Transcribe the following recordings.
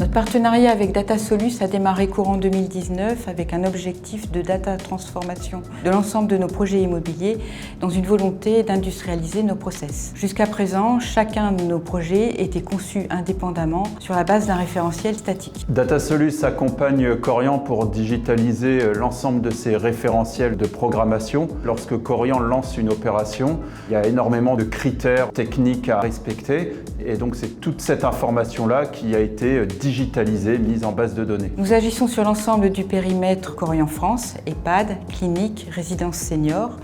Notre partenariat avec DataSolus a démarré courant 2019 avec un objectif de data transformation de l'ensemble de nos projets immobiliers dans une volonté d'industrialiser nos process. Jusqu'à présent, chacun de nos projets était conçu indépendamment sur la base d'un référentiel statique. DataSolus accompagne Corian pour digitaliser l'ensemble de ses référentiels de programmation. Lorsque Corian lance une opération, il y a énormément de critères techniques à respecter et donc c'est toute cette information-là qui a été digitalisée, mise en base de données. Nous agissons sur l'ensemble du périmètre Corian France, EHPAD, clinique, résidence senior.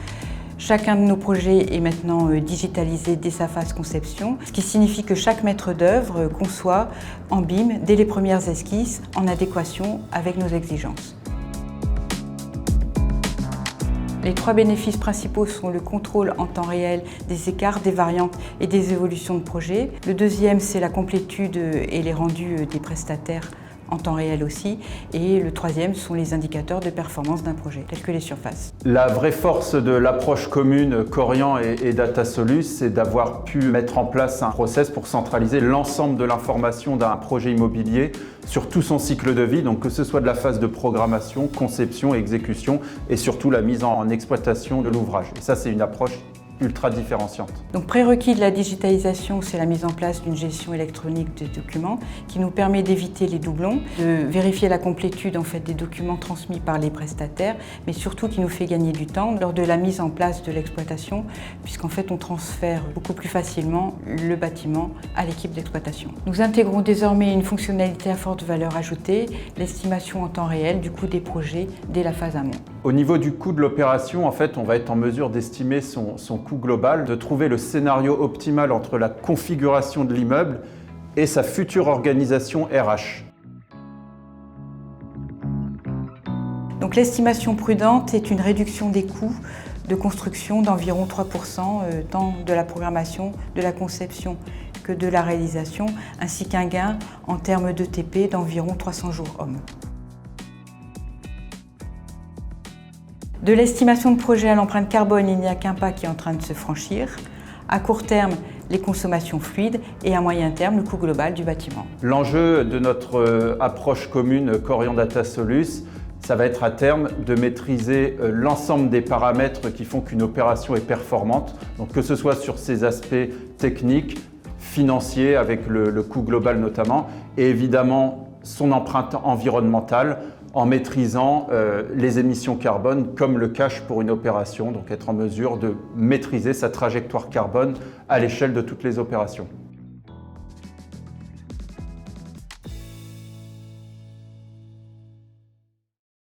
Chacun de nos projets est maintenant digitalisé dès sa phase conception, ce qui signifie que chaque maître d'œuvre conçoit en BIM dès les premières esquisses en adéquation avec nos exigences. Les trois bénéfices principaux sont le contrôle en temps réel des écarts, des variantes et des évolutions de projet. Le deuxième, c'est la complétude et les rendus des prestataires en temps réel aussi. Et le troisième sont les indicateurs de performance d'un projet, tels que les surfaces. La vraie force de l'approche commune Corian et DataSolus, c'est d'avoir pu mettre en place un process pour centraliser l'ensemble de l'information d'un projet immobilier sur tout son cycle de vie, donc que ce soit de la phase de programmation, conception, exécution et surtout la mise en exploitation de l'ouvrage. Et ça, c'est une approche ultra différenciante. Donc prérequis de la digitalisation, c'est la mise en place d'une gestion électronique des documents qui nous permet d'éviter les doublons, de vérifier la complétude des documents transmis par les prestataires, mais surtout qui nous fait gagner du temps lors de la mise en place de l'exploitation, puisqu'en fait on transfère beaucoup plus facilement le bâtiment à l'équipe d'exploitation. Nous intégrons désormais une fonctionnalité à forte valeur ajoutée, l'estimation en temps réel du coût des projets dès la phase amont. Au niveau du coût de l'opération, en fait, on va être en mesure d'estimer son coût global, de trouver le scénario optimal entre la configuration de l'immeuble et sa future organisation RH. Donc l'estimation prudente est une réduction des coûts de construction d'environ 3%, tant de la programmation, de la conception que de la réalisation, ainsi qu'un gain en termes de TP d'environ 300 jours hommes. De l'estimation de projet à l'empreinte carbone, il n'y a qu'un pas qui est en train de se franchir. À court terme, les consommations fluides et à moyen terme, le coût global du bâtiment. L'enjeu de notre approche commune Corian DataSolus, ça va être à terme de maîtriser l'ensemble des paramètres qui font qu'une opération est performante, donc que ce soit sur ses aspects techniques, financiers, avec le coût global notamment, et évidemment son empreinte environnementale, en maîtrisant les émissions carbone comme le cash pour une opération, donc être en mesure de maîtriser sa trajectoire carbone à l'échelle de toutes les opérations.